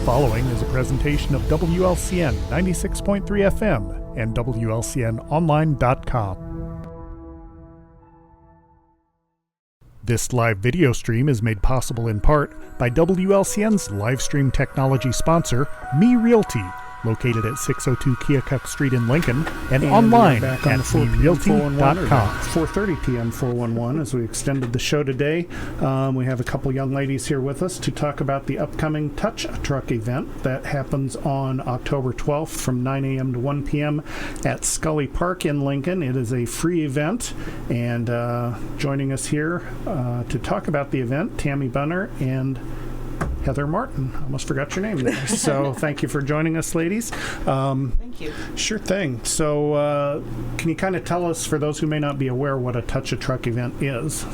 following is a presentation of WLCN 96.3 FM and WLCNonline.com. This live video stream is made possible in part by WLCN's live stream technology sponsor, Me Realty, located at 602 Keokuk Street in Lincoln, and online at merealty.com. 4:30 p.m. 411 as we extended the show today. We have a couple young ladies here with us to talk about the upcoming Touch a Truck event that happens on October 12th from 9 a.m. to 1 p.m. at Scully Park in Lincoln. It is a free event, and joining us here to talk about the event, Tammy Bunner and Heather Martin. Almost forgot your name there. So thank you for joining us, ladies. Thank you. Sure thing. So can you kind of tell us, for those who may not be aware, what a Touch a Truck event is?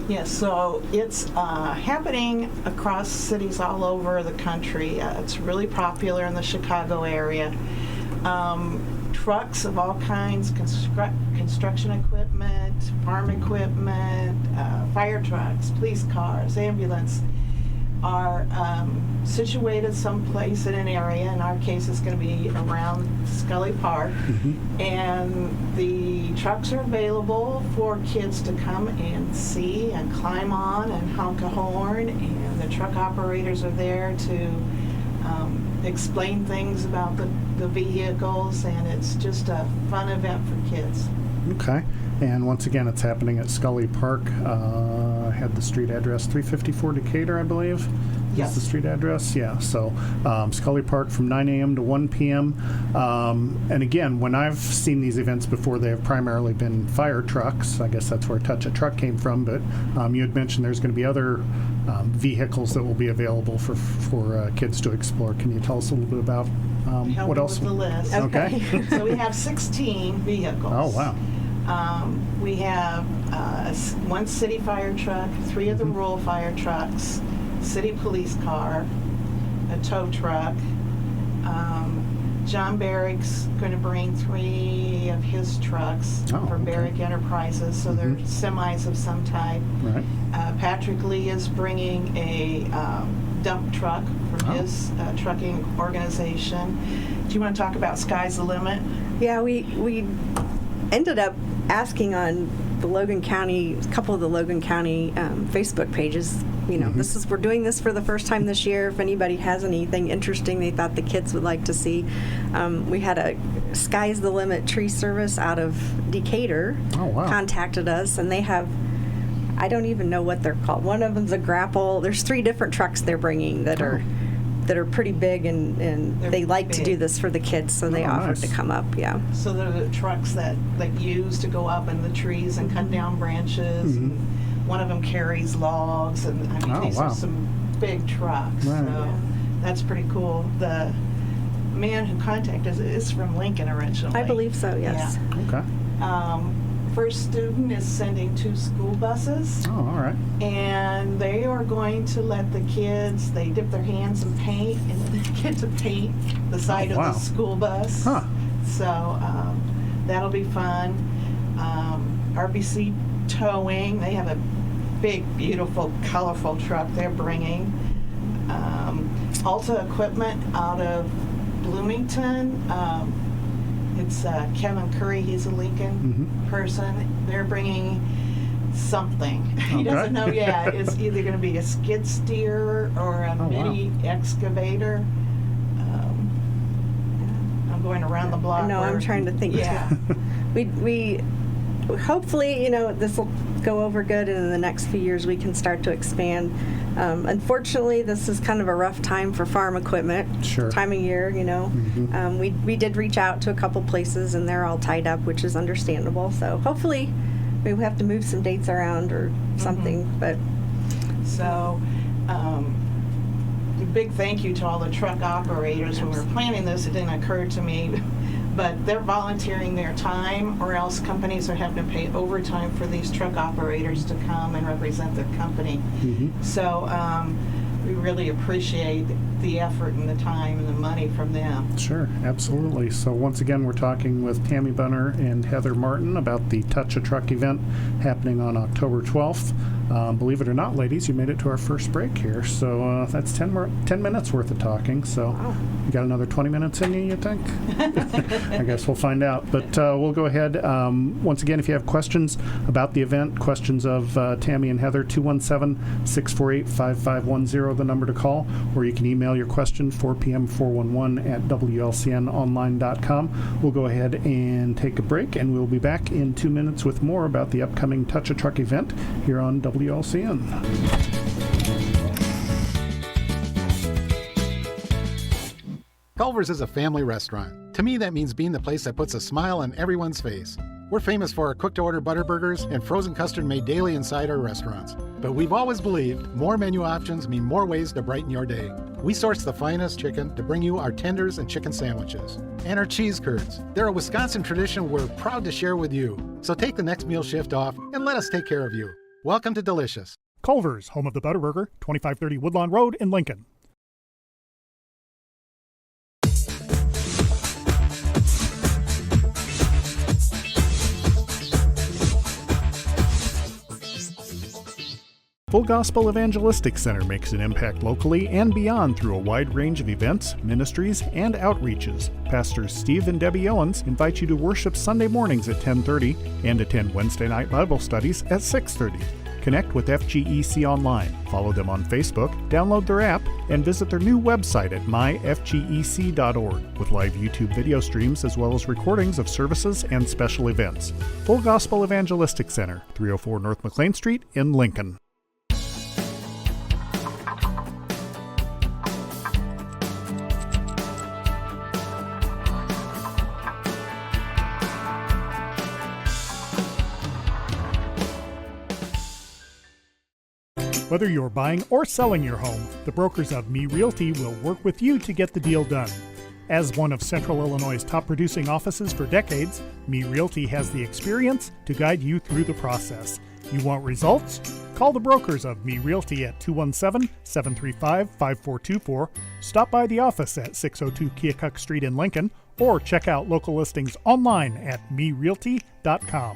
Yes, so it's happening across cities all over the country. It's really popular in the Chicago area. Trucks of all kinds, construction equipment, farm equipment, fire trucks, police cars, ambulance, are situated someplace in an area. In our case, it's going to be around Scully Park. Mm-hmm. And the trucks are available for kids to come and see and climb on and honk a horn. And the truck operators are there to explain things about the vehicles. And it's just a fun event for kids. Okay. And once again, it's happening at Scully Park. I had the street address, 354 Decatur, I believe. Yes. Is the street address? Yeah. So Scully Park from 9 a.m. to 1 p.m. And again, when I've seen these events before, they have primarily been fire trucks. I guess that's where Touch a Truck came from. But you had mentioned there's going to be other vehicles that will be available for kids to explore. Can you tell us a little bit about what else? With the list. Okay. So we have 16 vehicles. Oh, wow. We have one city fire truck, 3 of the rural fire trucks, city police car, a tow truck. John Barrick's going to bring 3 of his trucks from Barrick Enterprises, so they're semis of some type. Right. Patrick Lee is bringing a dump truck from his trucking organization. Do you want to talk about Sky's the Limit? Yeah, we ended up asking on the Logan County, a couple of the Logan County Facebook pages, we're doing this for the first time this year. If anybody has anything interesting they thought the kids would like to see. We had a Sky's the Limit tree service out of Decatur contacted us, and they have, I don't even know what they're called. One of them's a grapple. There's 3 different trucks they're bringing that are pretty big, and they like to do this for the kids, so they offered to come up. Yeah. So they're the trucks that use to go up in the trees and cut down branches. Mm-hmm. And one of them carries logs, and these are some big trucks. Right. So that's pretty cool. The man who contacted us is from Lincoln originally. I believe so. Yes. Yeah. Okay. First student is sending 2 school buses. Oh, all right. And they are going to let the kids, they dip their hands in paint, and they get to paint the side of the school bus. Huh. So that'll be fun. RBC Towing, they have a big, beautiful, colorful truck they're bringing. Alta Equipment out of Bloomington. It's Kevin Curry. He's a Lincoln person. They're bringing something. He doesn't know yet. It's either going to be a skid steer or a mini excavator. I'm going around the block. No, I'm trying to think. Yeah. we hopefully, this will go over good, and in the next few years we can start to expand. Unfortunately, this is kind of a rough time for farm equipment. Sure. Time of year, we did reach out to a couple places, and they're all tied up, which is understandable. So hopefully we have to move some dates around or something. But so a big thank you to all the truck operators. When we were planning this, it didn't occur to me, but they're volunteering their time, or else companies are having to pay overtime for these truck operators to come and represent their company. So we really appreciate the effort and the time and the money from them. Sure, absolutely. So once again, we're talking with Tammy Bunner and Heather Martin about the Touch a Truck event happening on October 12th. Believe it or not, ladies, you made it to our first break here. So that's 10 minutes worth of talking. So Wow. you got another 20 minutes in you think? I guess we'll find out. But we'll go ahead. Once again, if you have questions about the event, questions of Tammy and Heather, 217-648-5510, the number to call, or you can email your question, 4pm411@wlcnonline.com. We'll go ahead and take a break, and we'll be back in 2 minutes with more about the upcoming Touch a Truck event here on WLCN. Culver's is a family restaurant. To me, that means being the place that puts a smile on everyone's face. We're famous for our cooked-to-order butter burgers and frozen custard made daily inside our restaurants. But we've always believed more menu options mean more ways to brighten your day. We source the finest chicken to bring you our tenders and chicken sandwiches. And our cheese curds. They're a Wisconsin tradition we're proud to share with you. So take the next meal shift off and let us take care of you. Welcome to Delicious. Culver's, home of the Butterburger, 2530 Woodlawn Road in Lincoln. Full Gospel Evangelistic Center makes an impact locally and beyond through a wide range of events, ministries, and outreaches. Pastors Steve and Debbie Owens invite you to worship Sunday mornings at 10:30 and attend Wednesday night Bible studies at 6:30. Connect with FGEC online, follow them on Facebook, download their app, and visit their new website at myfgec.org with live YouTube video streams as well as recordings of services and special events. Full Gospel Evangelistic Center, 304 North McLean Street in Lincoln. Whether you're buying or selling your home, the brokers of Me Realty will work with you to get the deal done. As one of Central Illinois' top producing offices for decades, Me Realty has the experience to guide you through the process. You want results? Call the brokers of Me Realty at 217-735-5424, stop by the office at 602 Keokuk Street in Lincoln, or check out local listings online at merealty.com.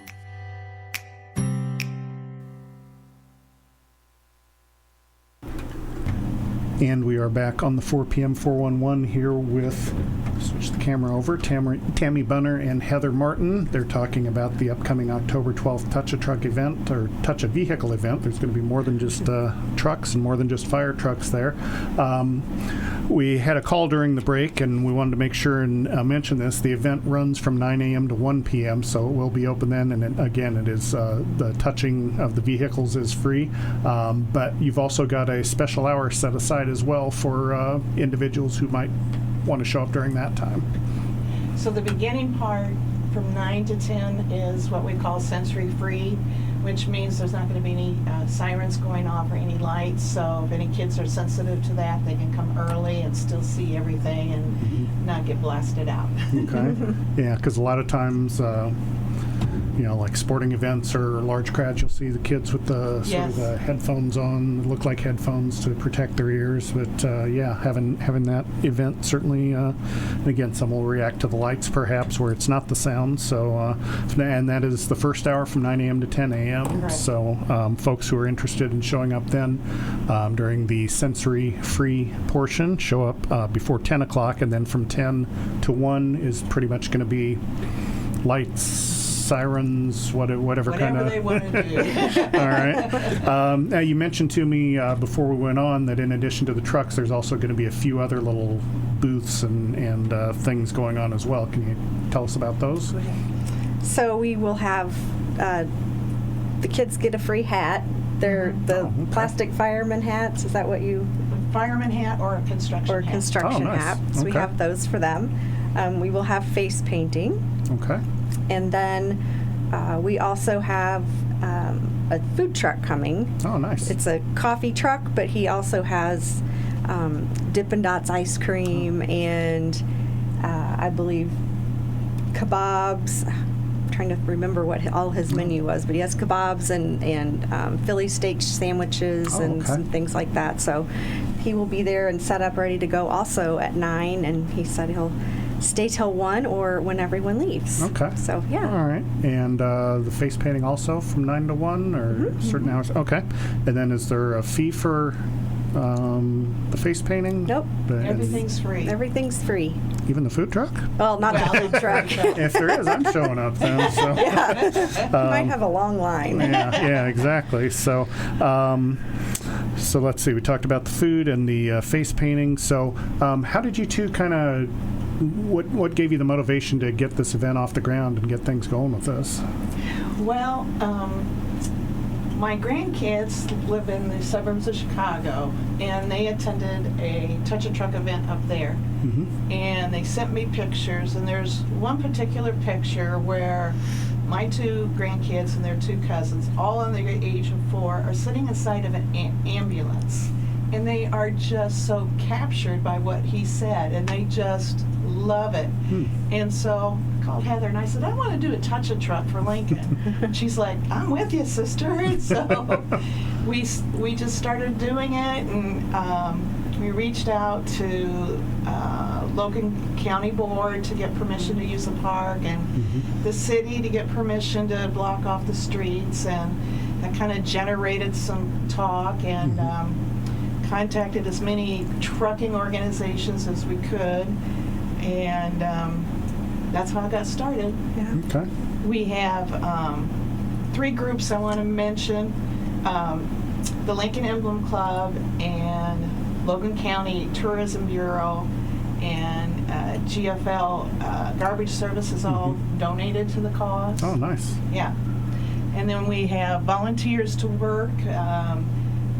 And we are back on the 4PM 411 here with, switch the camera over, Tammy Bunner and Heather Martin. They're talking about the upcoming October 12th Touch a Truck event, or Touch a Vehicle event. There's going to be more than just trucks and more than just fire trucks there. We had a call during the break, and we wanted to make sure and mention this. The event runs from 9 a.m. to 1 p.m., so it will be open then. And again, it is the touching of the vehicles is free, but you've also got a special hour set aside as well for individuals who might want to show up during that time. So the beginning part from 9 to 10 is what we call sensory free, which means there's not going to be any sirens going off or any lights. So if any kids are sensitive to that, they can come early and still see everything and not get blasted out. Okay. Yeah, because a lot of times, like sporting events or large crowds, you'll see the kids with the sort of the headphones on, look like headphones to protect their ears. But having that event certainly, again, some will react to the lights perhaps where it's not the sound. So, and that is the first hour from 9 a.m. to 10 a.m. Right. So, folks who are interested in showing up then during the sensory-free portion, show up before 10 o'clock, and then from 10 to 1 is pretty much going to be lights, sirens, whatever kind of. Whatever they want to do. All right. Now, you mentioned to me before we went on that in addition to the trucks, there's also going to be a few other little booths and things going on as well. Can you tell us about those? So we will have the kids get a free hat. They're the plastic fireman hats. Is that what you? Fireman hat or a construction hat. Construction nice. hat. So we Okay. have those for them. We will have face painting. Okay. And then we also have a food truck coming. Oh, nice. It's a coffee truck, but he also has Dippin' Dots ice cream and I believe kebabs. I'm trying to remember what all his menu was, but he has kebabs and Philly steak sandwiches and okay. some things like that. So he will be there and set up ready to go also at 9, and he said he'll stay till 1 or when everyone leaves. Okay. So, yeah. All right. And the face painting also from 9 to 1 or certain hours? Okay. And then is there a fee for the face painting? Nope. Everything's free. Everything's free. Even the food truck? Well, not the food truck. If there is, I'm showing up then. So. Yeah. You might have a long line. Yeah, exactly. So, so let's see. We talked about the food and the face painting. So, how did you two kind of? What gave you the motivation to get this event off the ground and get things going with this? Well, my grandkids live in the suburbs of Chicago, and they attended a Touch a Truck event up there. And they sent me pictures, and there's one particular picture where my 2 grandkids and their 2 cousins, all under the age of 4, are sitting inside of an ambulance. And they are just so captured by what he said, and they just love it. And so I called Heather and I said, I want to do a Touch a Truck for Lincoln. And she's like, I'm with you, sister. And so we just started doing it, and we reached out to Logan County Board to get permission to use the park, and the city to get permission to block off the streets, and that kind of generated some talk, and contacted as many trucking organizations as we could, and that's how it got started. Yeah. Okay. We have 3 groups I want to mention. The Lincoln Emblem Club and Logan County Tourism Bureau and GFL Garbage Services all donated to the cause. Oh, nice. Yeah. And then we have volunteers to work.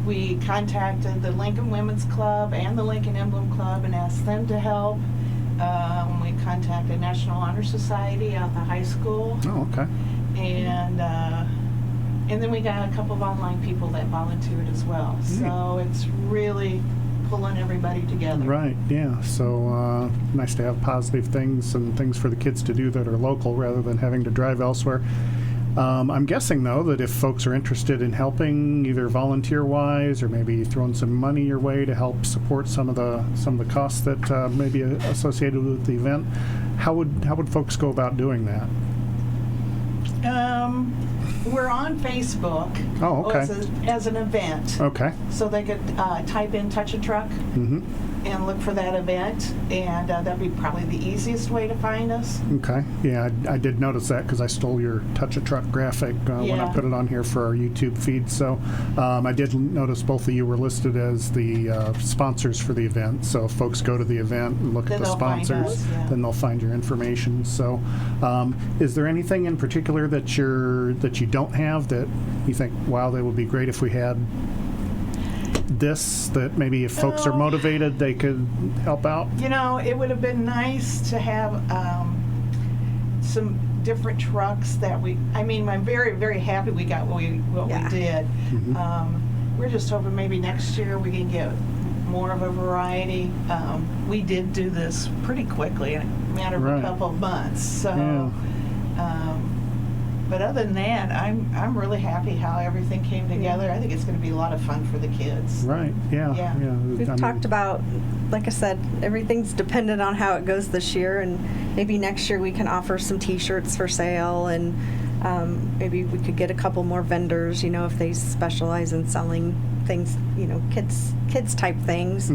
We contacted the Lincoln Women's Club and the Lincoln Emblem Club and asked them to help. We contacted National Honor Society at the high school. Oh, okay. And then we got a couple of online people that volunteered as well. So it's really pulling everybody together. Right, yeah. So nice to have positive things and things for the kids to do that are local rather than having to drive elsewhere. I'm guessing, though, that if folks are interested in helping, either volunteer-wise or maybe throwing some money your way to help support some of the costs that may be associated with the event, how would folks go about doing that? We're on Facebook. Oh, okay. As an event. Okay. So they could type in Touch a Truck and look for that event, and that'd be probably the easiest way to find us. Okay. Yeah, I did notice that because I stole your Touch a Truck graphic when I put it on here for our YouTube feed. So I did notice both of you were listed as the sponsors for the event. So if folks go to the event and look at the sponsors, then they'll find your information. So is there anything in particular that you don't have that you think, wow, that would be great if we had this, that maybe if folks are motivated, they could help out? You know, it would have been nice to have some different trucks that I'm very, very happy we got what we did. We're just hoping maybe next year we can get more of a variety. We did do this pretty quickly in a matter of a couple of months. So, but other than that, I'm really happy how everything came together. I think it's going to be a lot of fun for the kids. Right. Yeah. We've talked about, like I said, everything's dependent on how it goes this year, and maybe next year we can offer some T-shirts for sale, and maybe we could get a couple more vendors, if they specialize in selling things, kids type things.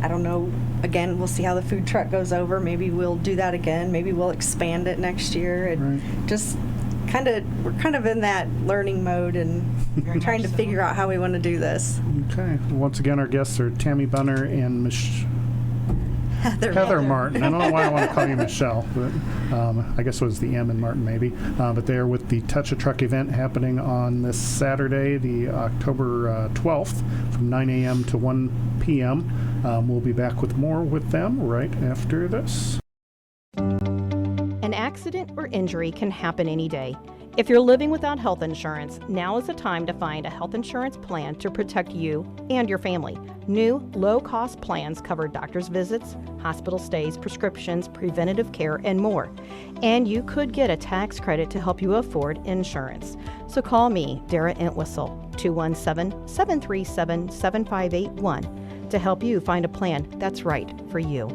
I don't know. Again, we'll see how the food truck goes over. Maybe we'll do that again. Maybe we'll expand it next year. And just we're kind of in that learning mode and trying to figure out how we want to do this. Okay. Once again, our guests are Tammy Bunner and Heather Martin. I don't know why I want to call you Michelle, but I guess it was the M in Martin maybe. But they are with the Touch a Truck event happening on this Saturday, the October 12th, from 9 a.m. to 1 p.m. We'll be back with more with them right after this. And An accident or injury can happen any day. If you're living without health insurance, now is the time to find a health insurance plan to protect you and your family. New, low-cost plans cover doctor's visits, hospital stays, prescriptions, preventative care, and more. And you could get a tax credit to help you afford insurance. So call me, Dara Entwistle, 217-737-7581 to help you find a plan that's right for you.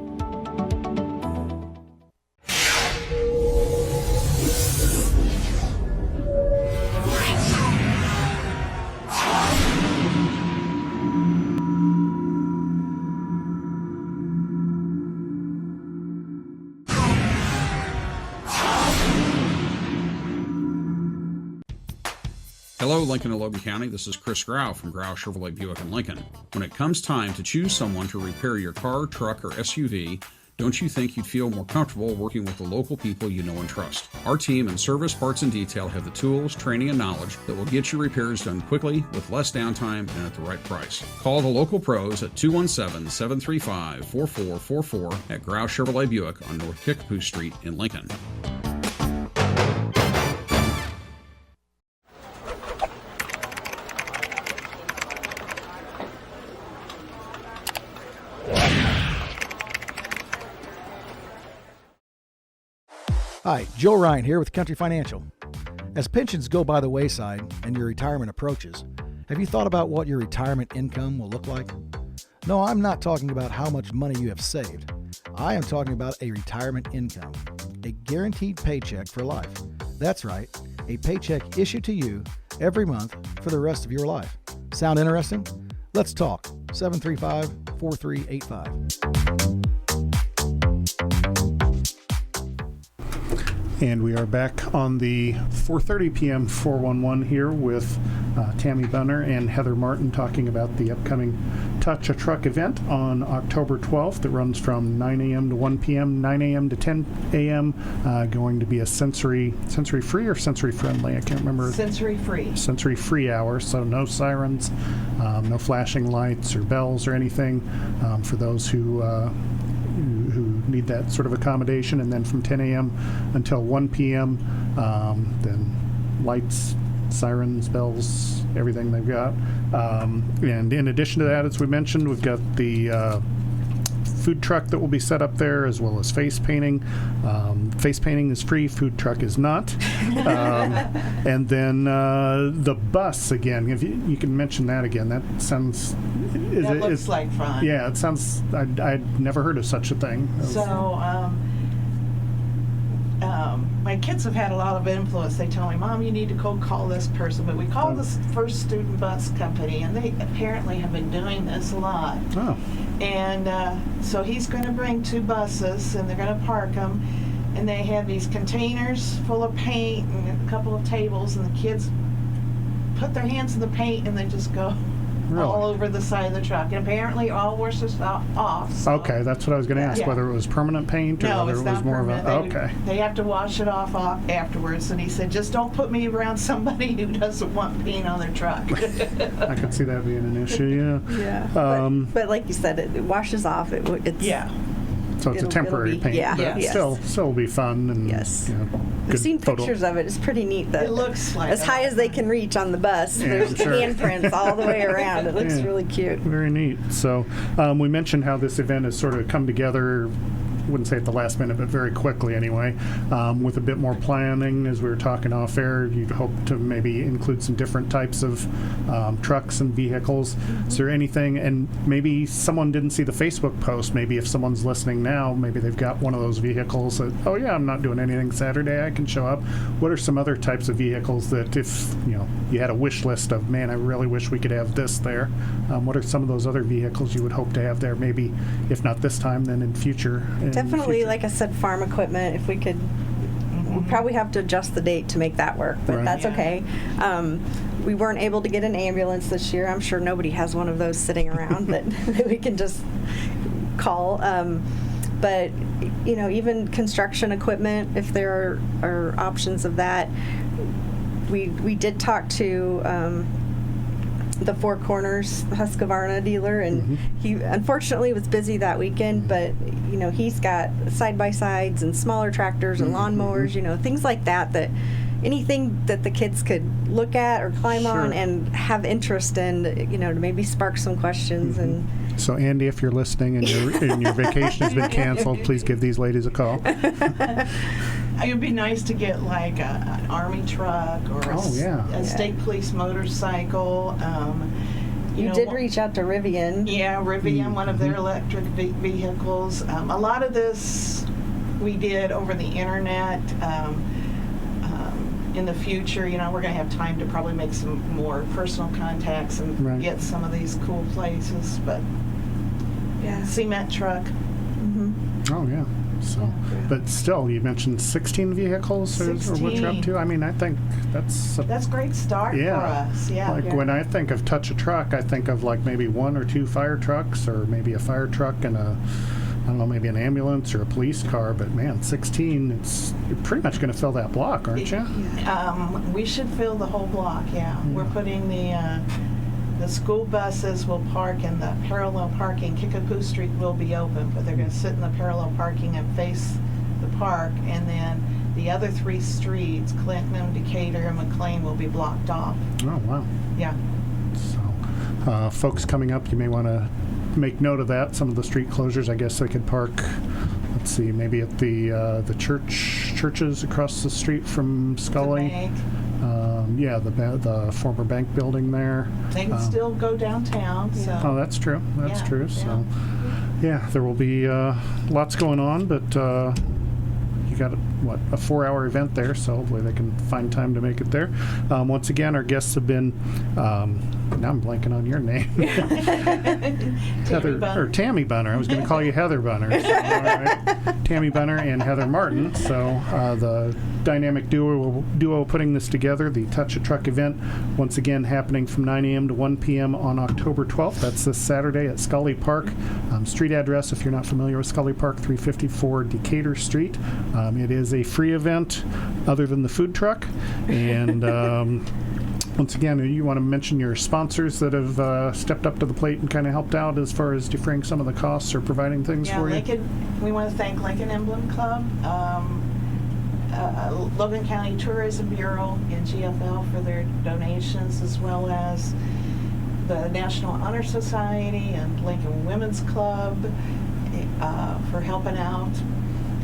Hello, Lincoln and Logan County. This is Chris Grau from Grau Chevrolet Buick in Lincoln. When it comes time to choose someone to repair your car, truck, or SUV, don't you think you'd feel more comfortable working with the local people you know and trust? Our team in Service, Parts, and Detail have the tools, training, and knowledge that will get your repairs done quickly with less downtime and at the right price. Call the local pros at 217-735-4444 at Grau Chevrolet Buick on North Kickapoo Street in Lincoln. Hi, Joe Ryan here with Country Financial. As pensions go by the wayside and your retirement approaches, have you thought about what your retirement income will look like? No, I'm not talking about how much money you have saved. I am talking about a retirement income, a guaranteed paycheck for life. That's right, a paycheck issued to you every month for the rest of your life. Sound interesting? Let's talk. 735-4385. And we are back on the 4:30 p.m. 411 here with Tammy Bunner and Heather Martin talking about the upcoming Touch a Truck event on October 12th that runs from 9 a.m. to 1 p.m., 9 a.m. to 10 a.m. Going to be a sensory free or sensory friendly? I can't remember. Sensory free. Sensory free hour, so no sirens, no flashing lights or bells or anything for those who need that sort of accommodation. And then from 10 a.m. until 1 p.m., then lights, sirens, bells, everything they've got. And in addition to that, as we mentioned, we've got the food truck that will be set up there, as well as face painting. Face painting is free, food truck is not. And then the bus again. If you can mention that again, that sounds. Looks like fun. Yeah, it sounds. I'd never heard of such a thing. So my kids have had a lot of influence. They tell me, Mom, you need to go call this person. But we called this First Student Bus Company, and they apparently have been doing this a lot. Oh. And so he's going to bring 2 buses, and they're going to park them. And they have these containers full of paint and a couple of tables, and the kids put their hands in the paint, and they just go all over the side of the truck. And apparently all washes off. So. Okay, that's what I was going to ask, whether it was permanent paint or whether it was more permanent. of a... They have to wash it off afterwards. And he said, just don't put me around somebody who doesn't want paint on their truck. I could see that being an issue, Yeah. But like you said, it washes off. It's so it's a temporary paint. Yeah. But still will be fun. And, yes. Good I've seen pictures of it. It's pretty neat. It looks like as high as they can reach on the bus. Yeah, There's sure. handprints all the way around. It looks really cute. Very neat. So we mentioned how this event has sort of come together, wouldn't say at the last minute, but very quickly anyway, with a bit more planning. As we were talking off air, you'd hope to maybe include some different types of trucks and vehicles. Is there anything, and maybe someone didn't see the Facebook post, maybe if someone's listening now, maybe they've got one of those vehicles that, oh yeah, I'm not doing anything Saturday, I can show up. What are some other types of vehicles that if you had a wish list of, man, I really wish we could have this there, what are some of those other vehicles you would hope to have there, maybe if not this time, then in future? Definitely, like I said, farm equipment. If we could, we'll probably have to adjust the date to make that work, but that's okay. We weren't able to get an ambulance this year. I'm sure nobody has one of those sitting around that we can just call. But even construction equipment, if there are options of that. We did talk to the Four Corners Husqvarna dealer, and he unfortunately was busy that weekend, but he's got side-by-sides and smaller tractors and lawnmowers, things like that anything that the kids could look at or climb on and have interest in, to maybe spark some questions. And so Andy, if you're listening and your vacation has been canceled, please give these ladies a call. It would be nice to get like an army truck or a state police motorcycle. You did reach out to Rivian. Yeah, Rivian, one of their electric vehicles. A lot of this we did over the internet. In the future, we're going to have time to probably make some more personal contacts and get some of these cool places. But cement truck. Oh yeah. So, but still, you mentioned 16 vehicles or what you're up to. I mean, I think that's a great start for us. Yeah. Like when I think of Touch a Truck, I think of like maybe 1 or 2 fire trucks, or maybe a fire truck and maybe an ambulance or a police car. But man, 16, you're pretty much going to fill that block, aren't you? We should fill the whole block. Yeah. We're putting the school buses will park in the parallel parking. Kickapoo Street will be open, but they're going to sit in the parallel parking and face the park. And then the other 3 streets, Clinton, Decatur, and McLean, will be blocked off. Oh, wow. Yeah. So, folks coming up, you may want to make note of that. Some of the street closures, I guess they could park, let's see, maybe at the churches across the street from Scully. The bank. The former bank building there. They can still go downtown. So. Oh, that's true. That's true. So, there will be lots going on, but you got a 4-hour event there, so hopefully they can find time to make it there. Once again, our guests have been. Now I'm blanking on your name. Tammy Bunner. I was going to call you Heather Bunner. So, all right. Tammy Bunner and Heather Martin. So the dynamic duo putting this together, the Touch a Truck event, once again happening from 9 a.m. to 1 p.m. on October 12th. That's this Saturday at Scully Park. Street address, if you're not familiar with Scully Park, 354 Decatur Street. It is a free event other than the food truck. And once again, you want to mention your sponsors that have stepped up to the plate and kind of helped out as far as defraying some of the costs or providing things for you? We want to thank Lincoln Emblem Club, Logan County Tourism Bureau, and GFL for their donations, as well as the National Honor Society and Lincoln Women's Club for helping out.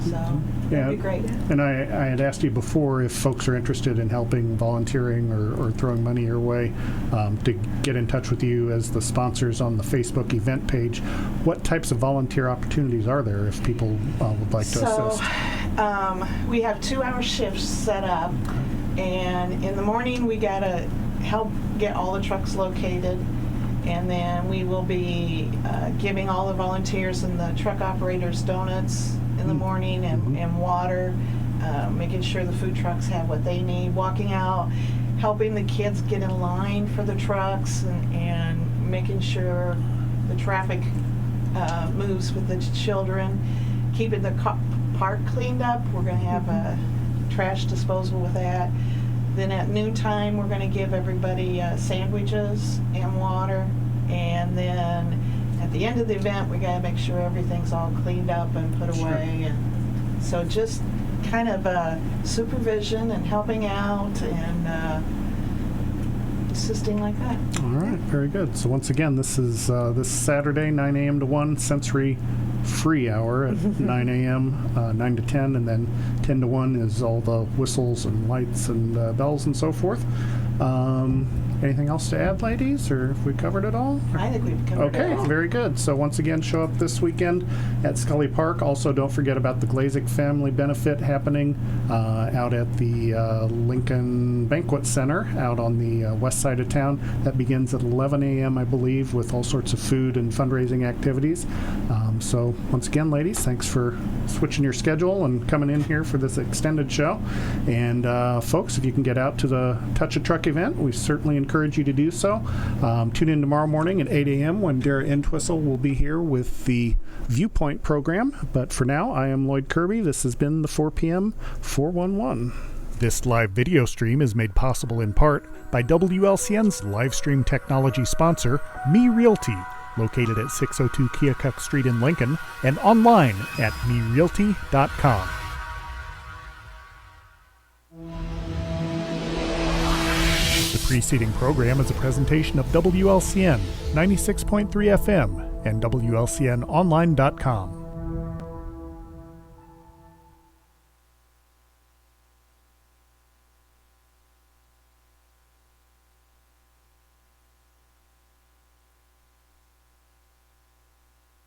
So that'd be great. And I had asked you before if folks are interested in helping, volunteering, or throwing money your way, to get in touch with you as the sponsors on the Facebook event page. What types of volunteer opportunities are there if people would like to assist? We have 2-hour shifts set up, and in the morning we got to help get all the trucks located. And then we will be giving all the volunteers and the truck operators donuts in the morning and water, making sure the food trucks have what they need, walking out, helping the kids get in line for the trucks, and making sure the traffic moves with the children, keeping the park cleaned up. We're going to have a trash disposal with that. Then at noontime, we're going to give everybody sandwiches and water. And then at the end of the event, we got to make sure everything's all cleaned up and put away. And so just kind of supervision and helping out and assisting like that. All right, very good. So once again, this is this Saturday, 9 a.m. to 1, sensory free hour at 9 a.m., 9 to 10, and then 10 to 1 is all the whistles and lights and bells and so forth. Anything else to add, ladies, or have we covered it all? I think we've covered it all. Okay, very good. So once again, show up this weekend at Scully Park. Also, don't forget about the Glazik Family Benefit happening out at the Lincoln Banquet Center out on the west side of town. That begins at 11 a.m., I believe, with all sorts of food and fundraising activities. So once again, ladies, thanks for switching your schedule and coming in here for this extended show. And folks, if you can get out to the Touch a Truck event, we certainly encourage you to do so. Tune in tomorrow morning at 8 a.m. when Dara Entwistle will be here with the Viewpoint program. But for now, I am Loyd Kirby. This has been the 4 p.m. 411. This live video stream is made possible in part by WLCN's live stream technology sponsor, Me Realty, located at 602 Keokuk Street in Lincoln, and online at merealty.com. The preceding program is a presentation of WLCN 96.3 FM and WLCNonline.com.